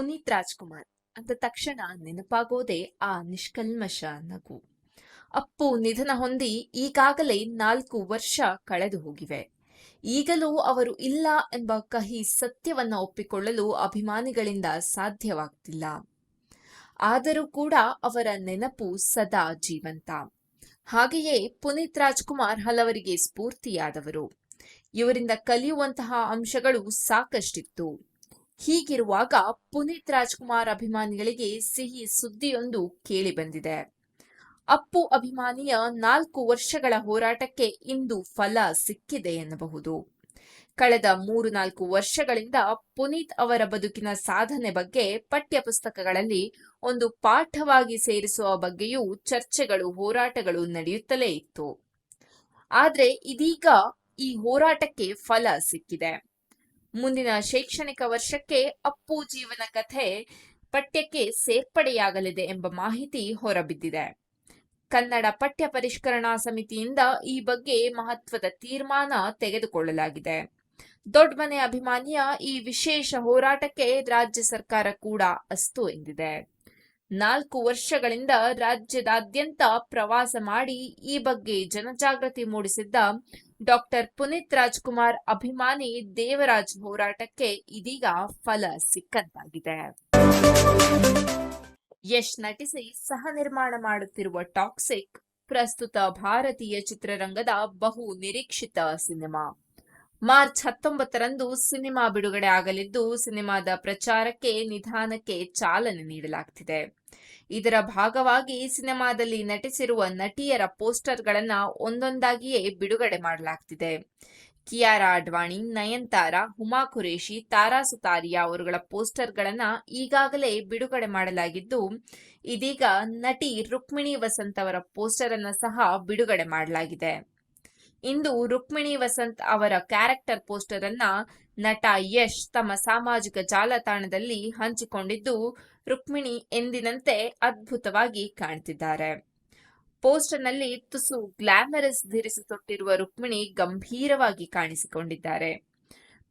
ಪುನೀತ್ ರಾಜ್ಕುಮಾರ್ ಅಂದ ತಕ್ಷಣ ನೆನಪಾಗೋದೇ ಆ ನಿಷ್ಕಲ್ಮಶ ನಗು. ಅಪ್ಪು ನಿಧನ ಹೊಂದಿ ಈಗಾಗಲೇ 4 ವರ್ಷ ಕಳೆದು ಹೋಗಿವೆ. ಈಗಲೂ ಅವರು ಇಲ್ಲ ಎಂಬ ಕಹಿ ಸತ್ಯವನ್ನ ಒಪ್ಪಿಕೊಳ್ಳಲು ಅಭಿಮಾನಿಗಳಿಂದ ಸಾಧ್ಯವಾಗ್ತಿಲ್ಲ. ಆದರೂ ಕೂಡ ಅವರ ನೆನಪು ಸದಾ ಜೀವಂತ. ಹಾಗೆಯೇ ಪುನೀತ್ ರಾಜ್ಕುಮಾರ್ ಹಲವರಿಗೆ ಸ್ಫೂರ್ತಿಯಾದವರು. ಇವರಿಂದ ಕಲಿಯುವಂತಹ ಅಂಶಗಳು ಸಾಕಷ್ಟಿತ್ತು. ಹೀಗಿರುವಾಗ ಪುನೀತ್ ರಾಜ್ಕುಮಾರ್ ಅಭಿಮಾನಿಗಳಿಗೆ ಸಿಹಿ ಸುದ್ದಿಯೊಂದು ಕೇಳಿ ಬಂದಿದೆ. ಅಪ್ಪು ಅಭಿಮಾನಿಯ 4 ವರ್ಷಗಳ ಹೋರಾಟಕ್ಕೆ ಇಂದು ಫಲ ಸಿಕ್ಕಿದೆ ಎನ್ನಬಹುದು. ಕಳೆದ 3-4 ವರ್ಷಗಳಿಂದ ಪುನೀತ್ ಅವರ ಬದುಕಿನ ಸಾಧನೆ ಬಗ್ಗೆ ಪಠ್ಯ ಪುಸ್ತಕಗಳಲ್ಲಿ ಒಂದು ಪಾಠವಾಗಿ ಸೇರಿಸುವ ಬಗ್ಗೆಯೂ ಚರ್ಚೆಗಳು, ಹೋರಾಟಗಳು ನಡೆಯುತ್ತಲೇ ಇತ್ತು. ಆದ್ರೆ ಇದೀಗ ಈ ಹೋರಾಟಕ್ಕೆ ಫಲ ಸಿಕ್ಕಿದೆ. ಮುಂದಿನ ಶೈಕ್ಷಣಿಕ ವರ್ಷಕ್ಕೆ ಅಪ್ಪು ಜೀವನ ಕಥೆ ಪಠ್ಯಕ್ಕೆ ಸೇರ್ಪಡೆಯಾಗಲಿದೆ ಎಂಬ ಮಾಹಿತಿ ಹೊರಬಿದ್ದಿದೆ. ಕನ್ನಡ ಪಠ್ಯ ಪರಿಷ್ಕರಣಾ ಸಮಿತಿಯಿಂದ ಈ ಬಗ್ಗೆ ಮಹತ್ವದ ತೀರ್ಮಾನ ತೆಗೆದುಕೊಳ್ಳಲಾಗಿದೆ. ದೊಡ್ಡಮನೆ ಅಭಿಮಾನಿಯ ಈ ವಿಶೇಷ ಹೋರಾಟಕ್ಕೆ ರಾಜ್ಯ ಸರ್ಕಾರ ಕೂಡ ಅಸ್ತು ಎಂದಿದೆ. 4 ವರ್ಷಗಳಿಂದ ರಾಜ್ಯದಾದ್ಯಂತ ಪ್ರವಾಸ ಮಾಡಿ ಈ ಬಗ್ಗೆ ಜನಜಾಗೃತಿ ಮೂಡಿಸಿದ್ದ ಡಾಕ್ಟರ್ ಪುನೀತ್ ರಾಜ್ಕುಮಾರ್ ಅಭಿಮಾನಿ ದೇವರಾಜ್ ಹೋರಾಟಕ್ಕೆ ಇದೀಗ ಫಲ ಸಿಕ್ಕಂತಾಗಿದೆ. ಯಶ್ ನಟಿಸಿ ಸಹ ನಿರ್ಮಾಣ ಮಾಡುತ್ತಿರುವ ಟಾಕ್ಸಿಕ್ ಪ್ರಸ್ತುತ ಭಾರತೀಯ ಚಿತ್ರರಂಗದ ಬಹು ನಿರೀಕ್ಷಿತ ಸಿನಿಮಾ. ಮಾರ್ಚ್ 19ರಂದು ಸಿನಿಮಾ ಬಿಡುಗಡೆ ಆಗಲಿದ್ದು, ಸಿನಿಮಾದ ಪ್ರಚಾರಕ್ಕೆ ನಿಧಾನಕ್ಕೆ ಚಾಲನೆ ನೀಡಲಾಗ್ತಿದೆ. ಇದರ ಭಾಗವಾಗಿ ಸಿನಿಮಾದಲ್ಲಿ ನಟಿಸಿರುವ ನಟಿಯರ ಪೋಸ್ಟರ್ಗಳನ್ನ ಒಂದೊಂದಾಗಿಯೇ ಬಿಡುಗಡೆ ಮಾಡಲಾಗ್ತಿದೆ. ಕಿಯಾರಾ ಅಡ್ವಾಣಿ, ನಯನತಾರಾ, ಹುಮಾ ಖುರೇಶಿ, ತಾರಾ ಸುತಾರಿಯಾ ಅವರುಗಳ ಪೋಸ್ಟರ್ಗಳನ್ನ ಈಗಾಗಲೇ ಬಿಡುಗಡೆ ಮಾಡಲಾಗಿದ್ದು, ಇದೀಗ ನಟಿ ರುಕ್ಮಿಣಿ ವಸಂತ್ ಅವರ ಪೋಸ್ಟರ್ ಅನ್ನ ಸಹ ಬಿಡುಗಡೆ ಮಾಡಲಾಗಿದೆ. ಇಂದು ರುಕ್ಮಿಣಿ ವಸಂತ್ ಅವರ ಕ್ಯಾರೆಕ್ಟರ್ ಪೋಸ್ಟರ್ ಅನ್ನ ನಟ ಯಶ್ ತಮ್ಮ ಸಾಮಾಜಿಕ ಜಾಲತಾಣದಲ್ಲಿ ಹಂಚಿಕೊಂಡಿದ್ದು, ರುಕ್ಮಿಣಿ ಎಂದಿನಂತೆ ಅದ್ಭುತವಾಗಿ ಕಾಣ್ತಿದ್ದಾರೆ. ಪೋಸ್ಟರ್ನಲ್ಲಿ ತುಸು ಗ್ಲಾಮರಸ್ ಧರಿಸಿ ತೊಟ್ಟಿರುವ ರುಕ್ಮಿಣಿ ಗಂಭೀರವಾಗಿ ಕಾಣಿಸಿಕೊಂಡಿದ್ದಾರೆ.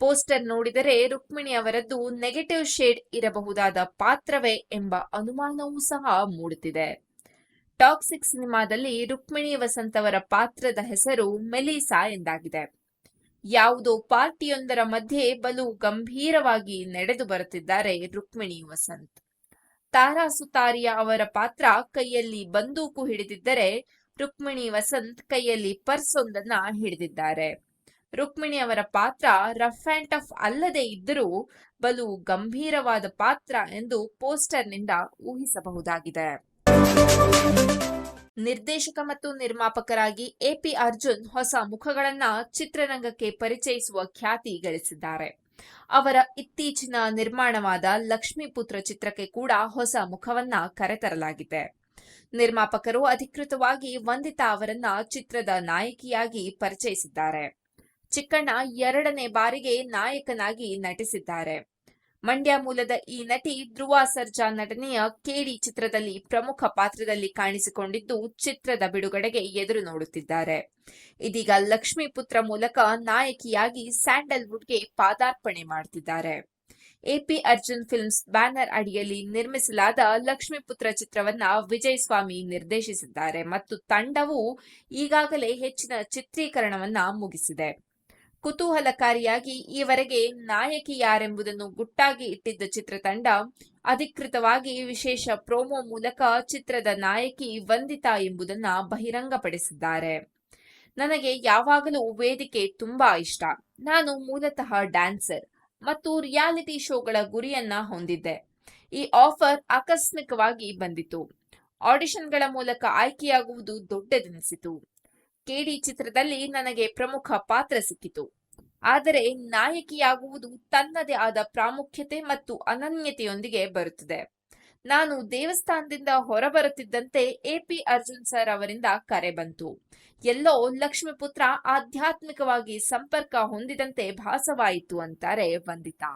ಪೋಸ್ಟರ್ ನೋಡಿದರೆ ರುಕ್ಮಿಣಿ ಅವರದ್ದು ನೆಗೆಟಿವ್ ಶೇಡ್ ಇರಬಹುದಾದ ಪಾತ್ರವೇ ಎಂಬ ಅನುಮಾನವೂ ಸಹ ಮೂಡುತ್ತಿದೆ. ಟಾಕ್ಸಿಕ್ ಸಿನಿಮಾದಲ್ಲಿ ರುಕ್ಮಿಣಿ ವಸಂತ್ ಅವರ ಪಾತ್ರದ ಹೆಸರು ಮೆಲಿಸಾ ಎಂದಾಗಿದೆ. ಯಾವುದೋ ಪಾರ್ಟಿಯೊಂದರ ಮಧ್ಯೆ ಬಲು ಗಂಭೀರವಾಗಿ ನಡೆದು ಬರುತ್ತಿದ್ದಾರೆ ರುಕ್ಮಿಣಿ ವಸಂತ್. ತಾರಾ ಸುತಾರಿಯಾ ಅವರ ಪಾತ್ರ ಕೈಯಲ್ಲಿ ಬಂದೂಕು ಹಿಡಿದಿದ್ದರೆ, ರುಕ್ಮಿಣಿ ವಸಂತ್ ಕೈಯಲ್ಲಿ ಪರ್ಸ್ ಒಂದನ್ನ ಹಿಡಿದಿದ್ದಾರೆ. ರುಕ್ಮಿಣಿ ಅವರ ಪಾತ್ರ ರಫ್ ಅಂಡ್ ಟಫ್ ಅಲ್ಲದೆ ಇದ್ದರೂ ಬಲು ಗಂಭೀರವಾದ ಪಾತ್ರ ಎಂದು ಪೋಸ್ಟರ್ನಿಂದ ಊಹಿಸಬಹುದಾಗಿದೆ. ನಿರ್ದೇಶಕ ಮತ್ತು ನಿರ್ಮಾಪಕರಾಗಿ ಎಪಿ ಅರ್ಜುನ್ ಹೊಸ ಮುಖಗಳನ್ನ ಚಿತ್ರರಂಗಕ್ಕೆ ಪರಿಚಯಿಸುವ ಖ್ಯಾತಿ ಗಳಿಸಿದ್ದಾರೆ. ಅವರ ಇತ್ತೀಚಿನ ನಿರ್ಮಾಣವಾದ ಲಕ್ಷ್ಮೀಪುತ್ರ ಚಿತ್ರಕ್ಕೆ ಕೂಡ ಹೊಸ ಮುಖವನ್ನ ಕರೆತರಲಾಗಿದೆ. ನಿರ್ಮಾಪಕರು ಅಧಿಕೃತವಾಗಿ ವಂದಿತಾ ಅವರನ್ನ ಚಿತ್ರದ ನಾಯಕಿಯಾಗಿ ಪರಿಚಯಿಸಿದ್ದಾರೆ. ಚಿಕ್ಕಣ್ಣ 2ನೇ ಬಾರಿಗೆ ನಾಯಕನಾಗಿ ನಟಿಸಿದ್ದಾರೆ. ಮಂಡ್ಯ ಮೂಲದ ಈ ನಟಿ ಧ್ರುವ ಸರ್ಜಾ ನಟನೆಯ ಕೇಡಿ ಚಿತ್ರದಲ್ಲಿ ಪ್ರಮುಖ ಪಾತ್ರದಲ್ಲಿ ಕಾಣಿಸಿಕೊಂಡಿದ್ದು, ಚಿತ್ರದ ಬಿಡುಗಡೆಗೆ ಎದುರು ನೋಡುತ್ತಿದ್ದಾರೆ. ಇದೀಗ ಲಕ್ಷ್ಮೀಪುತ್ರ ಮೂಲಕ ನಾಯಕಿಯಾಗಿ ಸ್ಯಾಂಡಲ್ವುಡ್ಗೆ ಪಾದಾರ್ಪಣೆ ಮಾಡುತ್ತಿದ್ದಾರೆ. ಎಪಿ ಅರ್ಜುನ್ ಫಿಲ್ಮ್ಸ್ ಬ್ಯಾನರ್ ಅಡಿಯಲ್ಲಿ ನಿರ್ಮಿಸಲಾದ ಲಕ್ಷ್ಮೀಪುತ್ರ ಚಿತ್ರವನ್ನ ವಿಜಯ್ ಸ್ವಾಮಿ ನಿರ್ದೇಶಿಸಿದ್ದಾರೆ ಮತ್ತು ತಂಡವು ಈಗಾಗಲೇ ಹೆಚ್ಚಿನ ಚಿತ್ರೀಕರಣವನ್ನ ಮುಗಿಸಿದೆ. ಕುತೂಹಲಕಾರಿಯಾಗಿ ಈವರೆಗೆ ನಾಯಕಿ ಯಾರೆಂಬುದನ್ನು ಗುಟ್ಟಾಗಿ ಇಟ್ಟಿದ್ದ ಚಿತ್ರತಂಡ ಅಧಿಕೃತವಾಗಿ ವಿಶೇಷ ಪ್ರೋಮೋ ಮೂಲಕ ಚಿತ್ರದ ನಾಯಕಿ ವಂದಿತಾ ಎಂಬುದನ್ನ ಬಹಿರಂಗಪಡಿಸಿದ್ದಾರೆ. ನನಗೆ ಯಾವಾಗಲೂ ವೇದಿಕೆ ತುಂಬಾ ಇಷ್ಟ. ನಾನು ಮೂಲತಃ ಡ್ಯಾನ್ಸರ್ ಮತ್ತು ರಿಯಾಲಿಟಿ ಶೋಗಳ ಗುರಿಯನ್ನ ಹೊಂದಿದ್ದೆ. ಈ ಆಫರ್ ಆಕಸ್ಮಿಕವಾಗಿ ಬಂದಿತು. ಆಡಿಷನ್ಗಳ ಮೂಲಕ ಆಯ್ಕೆಯಾಗುವುದು ದೊಡ್ಡದೆನಿಸಿತು. ಕೇಡಿ ಚಿತ್ರದಲ್ಲಿ ನನಗೆ ಪ್ರಮುಖ ಪಾತ್ರ ಸಿಕ್ಕಿತು. ಆದರೆ ನಾಯಕಿಯಾಗುವುದು ತನ್ನದೇ ಆದ ಪ್ರಾಮುಖ್ಯತೆ ಮತ್ತು ಅನನ್ಯತೆಯೊಂದಿಗೆ ಬರುತ್ತದೆ. ನಾನು ದೇವಸ್ಥಾನದಿಂದ ಹೊರಬರುತ್ತಿದ್ದಂತೆ ಎಪಿ ಅರ್ಜುನ್ ಸರ್ ಅವರಿಂದ ಕರೆ ಬಂತು. ಎಲ್ಲೋ ಲಕ್ಷ್ಮೀಪುತ್ರ ಆಧ್ಯಾತ್ಮಿಕವಾಗಿ ಸಂಪರ್ಕ ಹೊಂದಿದಂತೆ ಭಾಸವಾಯಿತು ಅಂತಾರೆ ವಂದಿತಾ.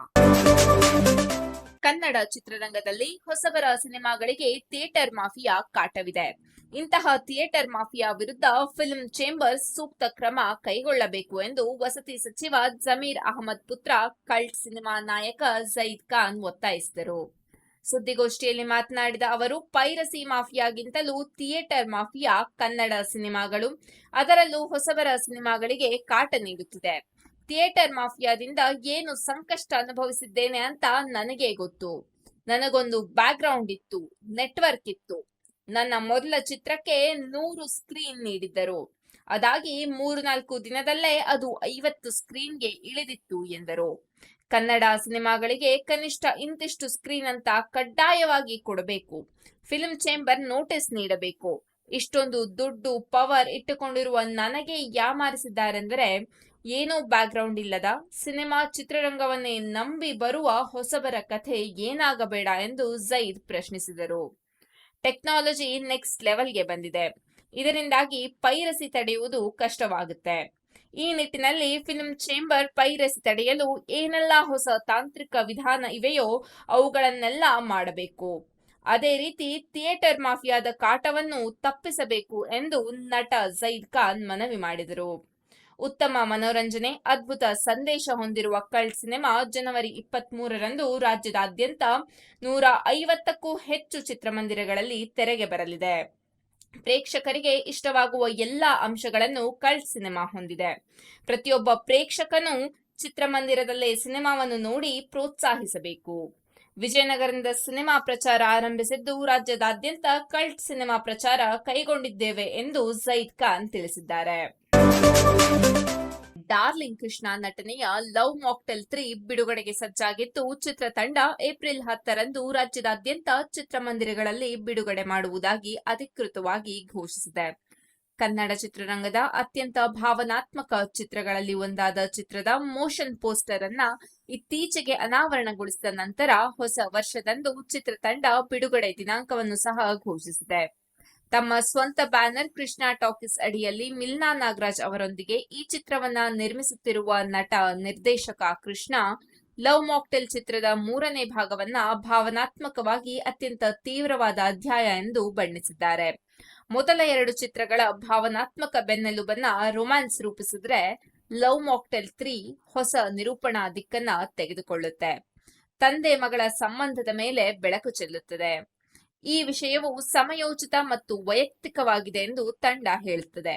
ಕನ್ನಡ ಚಿತ್ರರಂಗದಲ್ಲಿ ಹೊಸಬರ ಸಿನಿಮಾಗಳಿಗೆ ಥಿಯೇಟರ್ ಮಾಫಿಯಾ ಕಾಟವಿದೆ. ಇಂತಹ ಥಿಯೇಟರ್ ಮಾಫಿಯಾ ವಿರುದ್ಧ ಫಿಲ್ಮ್ ಚೇಂಬರ್ ಸೂಕ್ತ ಕ್ರಮ ಕೈಗೊಳ್ಳಬೇಕು ಎಂದು ವಸತಿ ಸಚಿವ ಜಮೀರ್ ಅಹಮದ್ ಪುತ್ರ ಕಲ್ಟ್ ಸಿನಿಮಾ ನಾಯಕ ಝೈದ್ ಖಾನ್ ಒತ್ತಾಯಿಸಿದರು. ಸುದ್ದಿಗೋಷ್ಠಿಯಲ್ಲಿ ಮಾತನಾಡಿದ ಅವರು, ಪೈರಸಿ ಮಾಫಿಯಾಗಿಂತಲೂ ಥಿಯೇಟರ್ ಮಾಫಿಯಾ ಕನ್ನಡ ಸಿನಿಮಾಗಳು, ಅದರಲ್ಲೂ ಹೊಸಬರ ಸಿನಿಮಾಗಳಿಗೆ ಕಾಟ ನೀಡುತ್ತಿದೆ. ಥಿಯೇಟರ್ ಮಾಫಿಯಾದಿಂದ ಏನು ಸಂಕಷ್ಟ ಅನುಭವಿಸಿದ್ದೇನೆ ಅಂತ ನನಗೇ ಗೊತ್ತು. ನನಗೊಂದು ಬ್ಯಾಕ್ಗ್ರೌಂಡ್ ಇತ್ತು, ನೆಟ್ವರ್ಕ್ ಇತ್ತು. ನನ್ನ ಮೊದಲ ಚಿತ್ರಕ್ಕೆ 100 ಸ್ಕ್ರೀನ್ ನೀಡಿದ್ದರು. ಅದಾಗಿ 3-4 ದಿನದಲ್ಲೇ ಅದು 50 ಸ್ಕ್ರೀನ್ಗೆ ಇಳಿದಿತ್ತು ಎಂದರು. ಕನ್ನಡ ಸಿನಿಮಾಗಳಿಗೆ ಕನಿಷ್ಠ ಇಂತಿಷ್ಟು ಸ್ಕ್ರೀನ್ ಅಂತ ಕಡ್ಡಾಯವಾಗಿ ಕೊಡಬೇಕು. ಫಿಲ್ಮ್ ಚೇಂಬರ್ ನೋಟಿಸ್ ನೀಡಬೇಕು. ಇಷ್ಟೊಂದು ದುಡ್ಡು, ಪವರ್ ಇಟ್ಟುಕೊಂಡಿರುವ ನನಗೆ ಯಾಮಾರಿಸಿದ್ದಾರೆಂದರೆ, ಏನೂ ಬ್ಯಾಕ್ಗ್ರೌಂಡ್ ಇಲ್ಲದ ಸಿನಿಮಾ ಚಿತ್ರರಂಗವನ್ನೇ ನಂಬಿ ಬರುವ ಹೊಸಬರ ಕಥೆ ಏನಾಗಬೇಡ ಎಂದು ಝೈದ್ ಪ್ರಶ್ನಿಸಿದರು. ಟೆಕ್ನಾಲಜಿ ನೆಕ್ಸ್ಟ್ ಲೆವೆಲ್ಗೆ ಬಂದಿದೆ. ಇದರಿಂದಾಗಿ ಪೈರಸಿ ತಡೆಯುವುದು ಕಷ್ಟವಾಗುತ್ತೆ. ಈ ನಿಟ್ಟಿನಲ್ಲಿ ಫಿಲ್ಮ್ ಚೇಂಬರ್ ಪೈರಸಿ ತಡೆಯಲು ಏನೆಲ್ಲ ಹೊಸ ತಾಂತ್ರಿಕ ವಿಧಾನ ಇವೆಯೋ ಅವುಗಳನ್ನೆಲ್ಲ ಮಾಡಬೇಕು. ಅದೇ ರೀತಿ ಥಿಯೇಟರ್ ಮಾಫಿಯಾದ ಕಾಟವನ್ನು ತಪ್ಪಿಸಬೇಕು ಎಂದು ನಟ ಝೈದ್ ಖಾನ್ ಮನವಿ ಮಾಡಿದರು. ಉತ್ತಮ ಮನೋರಂಜನೆ, ಅದ್ಭುತ ಸಂದೇಶ ಹೊಂದಿರುವ ಕಲ್ಟ್ ಸಿನಿಮಾ ಜನವರಿ 23ರಂದು ರಾಜ್ಯದಾದ್ಯಂತ 150ಕ್ಕೂ ಹೆಚ್ಚು ಚಿತ್ರಮಂದಿರಗಳಲ್ಲಿ ತೆರೆಗೆ ಬರಲಿದೆ. ಪ್ರೇಕ್ಷಕರಿಗೆ ಇಷ್ಟವಾಗುವ ಎಲ್ಲಾ ಅಂಶಗಳನ್ನು ಕಲ್ಟ್ ಸಿನಿಮಾ ಹೊಂದಿದೆ. ಪ್ರತಿಯೊಬ್ಬ ಪ್ರೇಕ್ಷಕನೂ ಚಿತ್ರಮಂದಿರದಲ್ಲೇ ಸಿನಿಮಾವನ್ನು ನೋಡಿ ಪ್ರೋತ್ಸಾಹಿಸಬೇಕು. ವಿಜಯನಗರದಿಂದ ಸಿನಿಮಾ ಪ್ರಚಾರ ಆರಂಭಿಸಿದ್ದು, ರಾಜ್ಯದಾದ್ಯಂತ ಕಲ್ಟ್ ಸಿನಿಮಾ ಪ್ರಚಾರ ಕೈಗೊಂಡಿದ್ದೇವೆ ಎಂದು ಝೈದ್ ಖಾನ್ ತಿಳಿಸಿದ್ದಾರೆ. ಡಾರ್ಲಿಂಗ್ ಕೃಷ್ಣ ನಟನೆಯ ಲವ್ ಮಾಕ್ಟೇಲ್ 3 ಬಿಡುಗಡೆಗೆ ಸಜ್ಜಾಗಿದ್ದು, ಚಿತ್ರತಂಡ ಏಪ್ರಿಲ್ 10ರಂದು ರಾಜ್ಯದಾದ್ಯಂತ ಚಿತ್ರಮಂದಿರಗಳಲ್ಲಿ ಬಿಡುಗಡೆ ಮಾಡುವುದಾಗಿ ಅಧಿಕೃತವಾಗಿ ಘೋಷಿಸಿದೆ. ಕನ್ನಡ ಚಿತ್ರರಂಗದ ಅತ್ಯಂತ ಭಾವನಾತ್ಮಕ ಚಿತ್ರಗಳಲ್ಲಿ ಒಂದಾದ ಚಿತ್ರದ ಮೋಷನ್ ಪೋಸ್ಟರ್ ಅನ್ನ ಇತ್ತೀಚೆಗೆ ಅನಾವರಣಗೊಳಿಸಿದ ನಂತರ ಹೊಸ ವರ್ಷದಂದು ಚಿತ್ರತಂಡ ಬಿಡುಗಡೆ ದಿನಾಂಕವನ್ನು ಸಹ ಘೋಷಿಸಿದೆ. ತಮ್ಮ ಸ್ವಂತ ಬ್ಯಾನರ್ ಕೃಷ್ಣ ಟಾಕೀಸ್ ಅಡಿಯಲ್ಲಿ ಮಿಲ್ನಾ ನಾಗರಾಜ್ ಅವರೊಂದಿಗೆ ಈ ಚಿತ್ರವನ್ನ ನಿರ್ಮಿಸುತ್ತಿರುವ ನಟ ನಿರ್ದೇಶಕ ಕೃಷ್ಣ, ಲವ್ ಮಾಕ್ಟೇಲ್ ಚಿತ್ರದ 3ನೇ ಭಾಗವನ್ನ ಭಾವನಾತ್ಮಕವಾಗಿ ಅತ್ಯಂತ ತೀವ್ರವಾದ ಅಧ್ಯಾಯ ಎಂದು ಬಣ್ಣಿಸಿದ್ದಾರೆ. ಮೊದಲ 2 ಚಿತ್ರಗಳ ಭಾವನಾತ್ಮಕ ಬೆನ್ನೆಲುಬನ್ನ ರೊಮ್ಯಾನ್ಸ್ ರೂಪಿಸಿದ್ರೆ, ಲವ್ ಮಾಕ್ಟೇಲ್ 3 ಹೊಸ ನಿರೂಪಣಾ ದಿಕ್ಕನ್ನ ತೆಗೆದುಕೊಳ್ಳುತ್ತೆ. ತಂದೆ ಮಗಳ ಸಂಬಂಧದ ಮೇಲೆ ಬೆಳಕು ಚೆಲ್ಲುತ್ತದೆ. ಈ ವಿಷಯವು ಸಮಯೋಚಿತ ಮತ್ತು ವೈಯಕ್ತಿಕವಾಗಿದೆ ಎಂದು ತಂಡ ಹೇಳುತ್ತದೆ.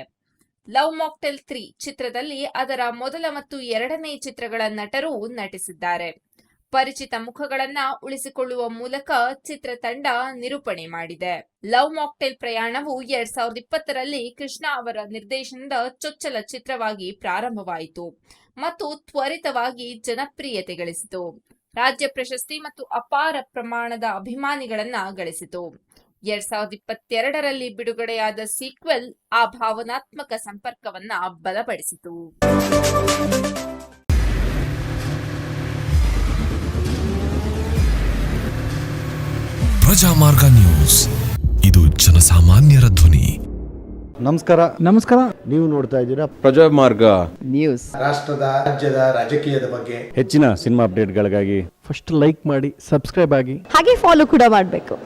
ಲವ್ ಮಾಕ್ಟೇಲ್ 3 ಚಿತ್ರದಲ್ಲಿ ಅದರ ಮೊದಲ ಮತ್ತು 2ನೇ ಚಿತ್ರಗಳ ನಟರು ನಟಿಸಿದ್ದಾರೆ. ಪರಿಚಿತ ಮುಖಗಳನ್ನ ಉಳಿಸಿಕೊಳ್ಳುವ ಮೂಲಕ ಚಿತ್ರತಂಡ ನಿರೂಪಣೆ ಮಾಡಿದೆ. ಲವ್ ಮಾಕ್ಟೇಲ್ ಪ್ರಯಾಣವು 2020ರಲ್ಲಿ ಕೃಷ್ಣ ಅವರ ನಿರ್ದೇಶನದ ಚೊಚ್ಚಲ ಚಿತ್ರವಾಗಿ ಪ್ರಾರಂಭವಾಯಿತು ಮತ್ತು ತ್ವರಿತವಾಗಿ ಜನಪ್ರಿಯತೆ ಗಳಿಸಿತು. ರಾಜ್ಯ ಪ್ರಶಸ್ತಿ ಮತ್ತು ಅಪಾರ ಪ್ರಮಾಣದ ಅಭಿಮಾನಿಗಳನ್ನ ಗಳಿಸಿತು. 2022ರಲ್ಲಿ ಬಿಡುಗಡೆಯಾದ ಸೀಕ್ವೆಲ್ ಆ ಭಾವನಾತ್ಮಕ ಸಂಪರ್ಕವನ್ನ ಬಲಪಡಿಸಿತು. ಪ್ರಜಾಮಾರ್ಗ ನ್ಯೂಸ್, ಇದು ಜನಸಾಮಾನ್ಯರ ಧ್ವನಿ. ನಮಸ್ಕಾರ. ನೀವು ನೋಡ್ತಾ ಇದ್ದೀರಾ ಪ್ರಜಾಮಾರ್ಗ ನ್ಯೂಸ್. ರಾಷ್ಟ್ರದ, ರಾಜ್ಯದ, ರಾಜಕೀಯದ ಬಗ್ಗೆ ಹೆಚ್ಚಿನ ಸಿನಿಮಾ ಅಪ್ಡೇಟ್ಗಳಿಗಾಗಿ ಫಸ್ಟ್ ಲೈಕ್ ಮಾಡಿ, ಸಬ್ಸ್ಕ್ರೈಬ್ ಆಗಿ, ಹಾಗೆ ಫಾಲೋ ಕೂಡ ಮಾಡಬೇಕು.